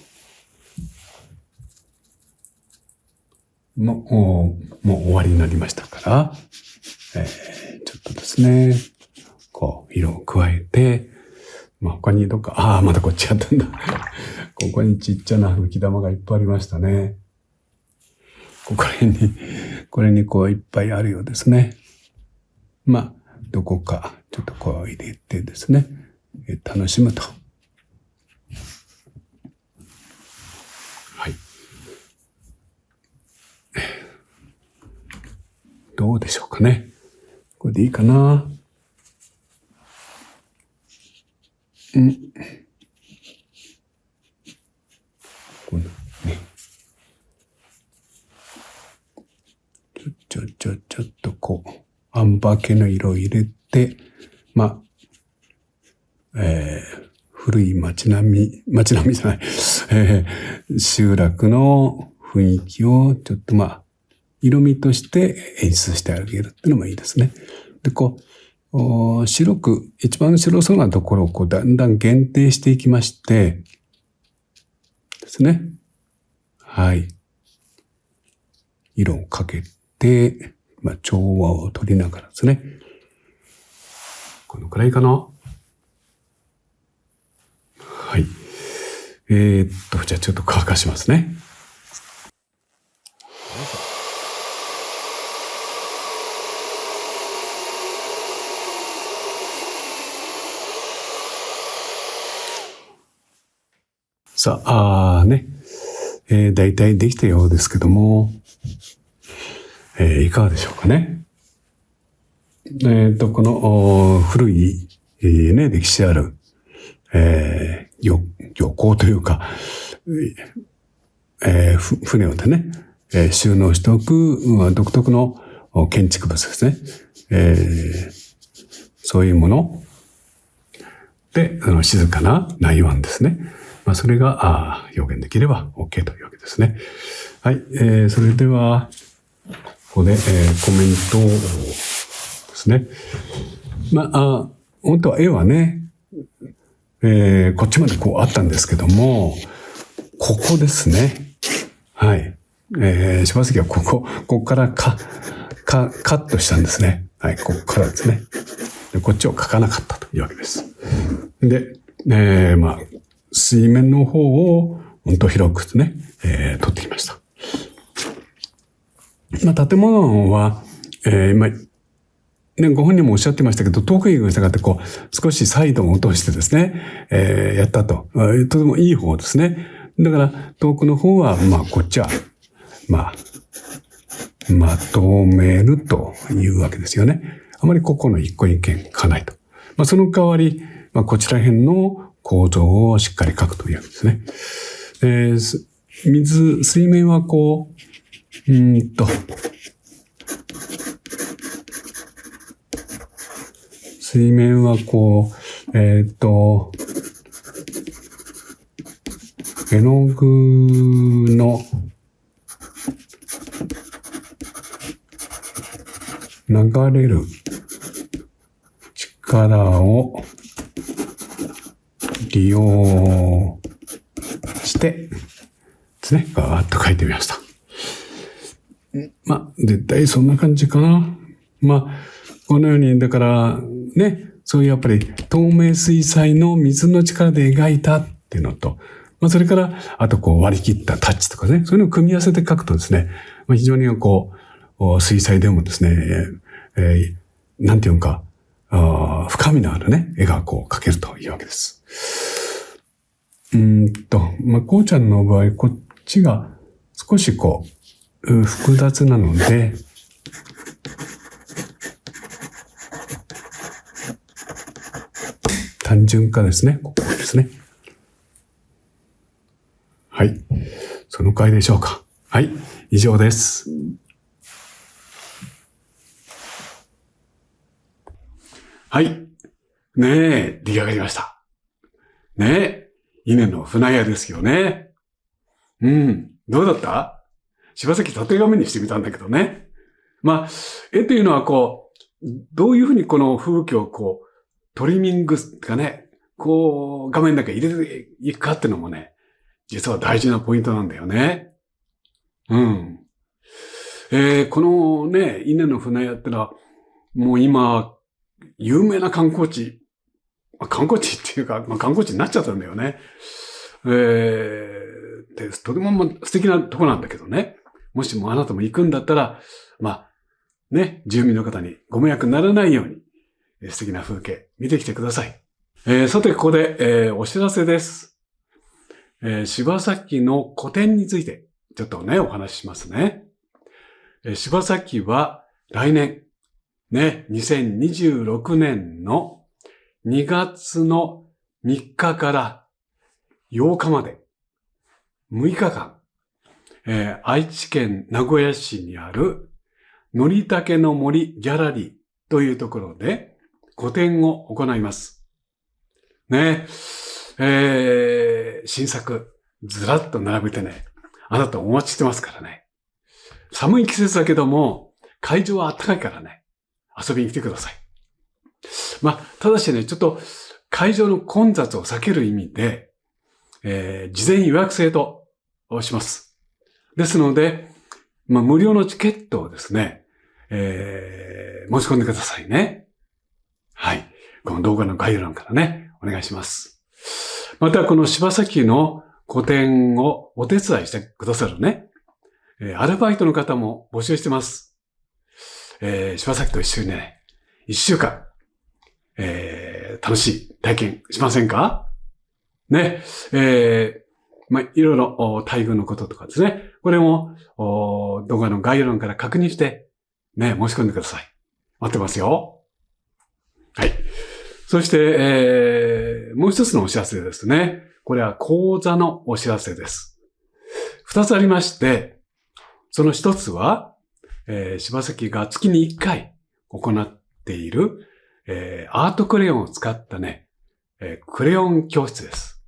Speaker 1: もう終わりになりましたから、ちょっとですね、色を加えて、他にまだこっちやったんだ。ここにちっちゃな吹き玉がいっぱいありましたね。これにいっぱいあるようですね。どこかちょっと入れてですね、楽しむと。はい。どうでしょうかね。これでいいかな。こんなね。ちょっとアンバー系の色を入れて、古い街並みじゃない、集落の雰囲気をちょっと色味として演出してあげるっていうのもいいですね。で、一番白そうなところをだんだん限定していきまして、ですね。はい。色をかけて、調和を取りながらですね。このくらいかな。はい。じゃあちょっと乾かしますね。さあ、だいたいできたようですけども、いかがでしょうかね。この古い、歴史ある、漁港というか、船をね、収納しておく独特の建築物ですね。そういうもので、静かな内湾ですね。それが表現できれば OK というわけですね。はい、それでは、ここで、コメントですね。本当は絵はね、こっちまであったんですけども、ここですね。はい。柴崎はここからカットしたんですね。はい、ここからですね。でこっちを描かなかったというわけです。で、水面の方を本当広くですね、撮ってきました。建物は、ご本人もおっしゃってましたけど、遠くにしたかって少しサイドを落としてですね、やったと。とてもいい方ですね。だから、遠くの方は、こっちは、まとめるというわけですよね。あまりここの一個一見書かないと。その代わり、こちら辺の構造をしっかり書くというわけですね。水面は水面は絵の具の流れる力を利用してですね、ガーッと書いてみました。絶対そんな感じかな。このように、だからね、そういうやっぱり透明水彩の水の力で描いたっていうのと、それから、あと割り切ったタッチとかね、そういうのを組み合わせて書くとですね、非常に水彩でもですね、なんていうか、深みのあるね、絵が描けるというわけです。こうちゃんの場合、こっちが少し複雑なので、単純化ですね。ここですね。はい。その回でしょうか。はい。以上です。はい。ねえ、出来上がりました。ねえ、稲の船屋ですよね。どうだった？柴崎縦画面にしてみたんだけどね。絵というのはどういうふうにこの風景をトリミングがね、画面の中に入れていくかっていうのもね、実は大事なポイントなんだよね。このね、稲の船屋ってのは、もう今、有名な観光地っていうか、観光地になっちゃったんだよね。とても素敵なとこなんだけどね。もしもあなたも行くんだったら、住民の方にご迷惑にならないように、素敵な風景見てきてください。さて、ここで、お知らせです。柴崎の個展について、ちょっとね、お話ししますね。柴崎は来年、2026年の2月の3日から8日まで、6日間、愛知県名古屋市にある、のりたけの森ギャラリーというところで、個展を行います。新作、ずらっと並べてね、あなたお待ちしてますからね。寒い季節だけども、会場は暖かいからね、遊びに来てください。ただしね、ちょっと会場の混雑を避ける意味で、事前予約制とします。ですので、無料のチケットをですね、申し込んでくださいね。はい。この動画の概要欄からね、お願いします。また、この柴崎の個展をお手伝いしてくださるね、アルバイトの方も募集してます。柴崎と一緒にね、1週間、楽しい体験しませんかね。いろいろ待遇のこととかですね。これも動画の概要欄から確認して、ね、申し込んでください。待ってますよ。はい。そして、もう一つのお知らせですね。これは講座のお知らせです。二つありまして、その一つは、柴崎が月に1回行っている、アートクレヨンを使ったね、クレヨン教室です。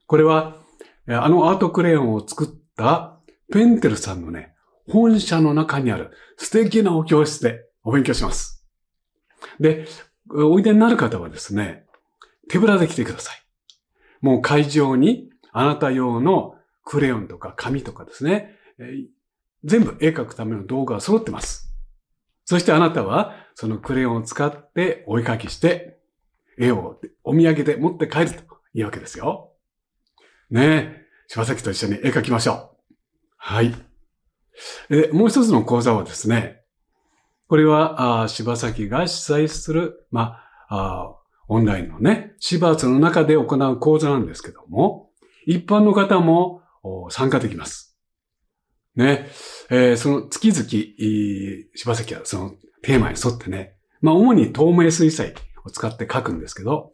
Speaker 1: これは、アートクレヨンを作ったペンテルさんのね、本社の中にある素敵なお教室でお勉強します。で、おいでになる方はですね、手ぶらで来てください。もう会場にあなた用のクレヨンとか紙とかですね、全部絵描くための道具が揃ってます。そしてあなたはそのクレヨンを使ってお絵描きして絵をお土産で持って帰るというわけですよ。ねえ、柴崎と一緒に絵描きましょう。はい。もう一つの講座はですね、これは柴崎が主催する、オンラインのね、柴津の中で行う講座なんですけども、一般の方も参加できます。ね、その月々、柴崎はそのテーマに沿ってね、まあ、主に透明水彩を使って書くんですけど、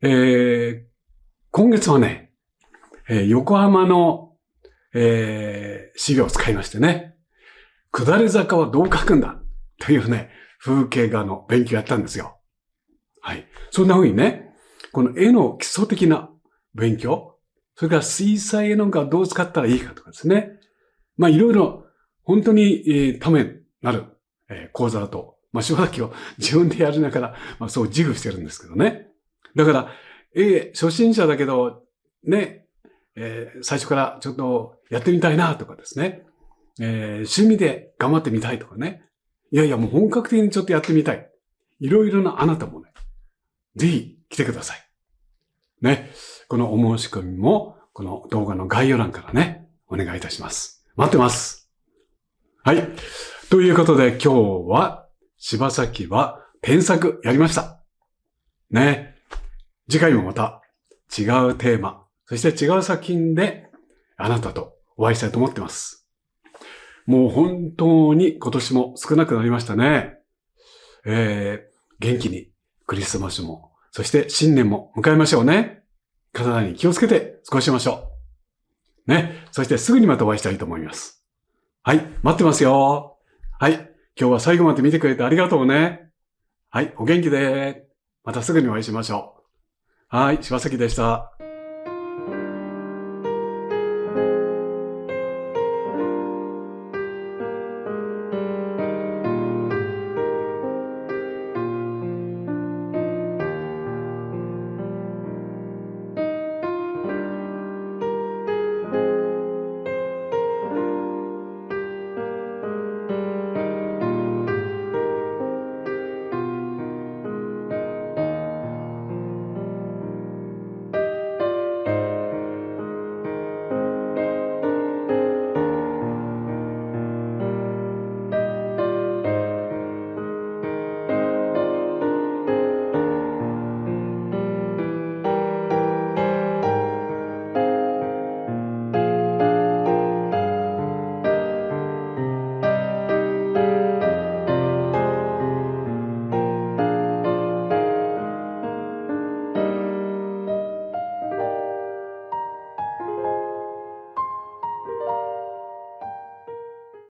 Speaker 1: 今月はね、横浜の、資料を使いましてね、下り坂はどう書くんだというね、風景画の勉強やったんですよ。はい。そんな風にね、この絵の基礎的な勉強、それから水彩絵の具はどう使ったらいいかとかですね。まあいろいろ本当に、ためになる、講座だと、まあ正直を自分でやりながら、まあそう自負してるんですけどね。だから、初心者だけど、ね、最初からちょっとやってみたいなとかですね。趣味で頑張ってみたいとかね。いやいや、もう本格的にちょっとやってみたい。いろいろなあなたもね、ぜひ来てください。ね。このお申し込みも、この動画の概要欄からね、お願いいたします。待ってます。はい。ということで今日は、柴崎は添削やりました。ね。次回もまた違うテーマ、そして違う作品であなたとお会いしたいと思ってます。もう本当に今年も少なくなりましたね。元気にクリスマスも、そして新年も迎えましょうね。体に気をつけて過ごしましょう。ね。そしてすぐにまたお会いしたいと思います。はい。待ってますよ。はい。今日は最後まで見てくれてありがとうね。はい。お元気で。またすぐにお会いしましょう。はい。柴崎でした。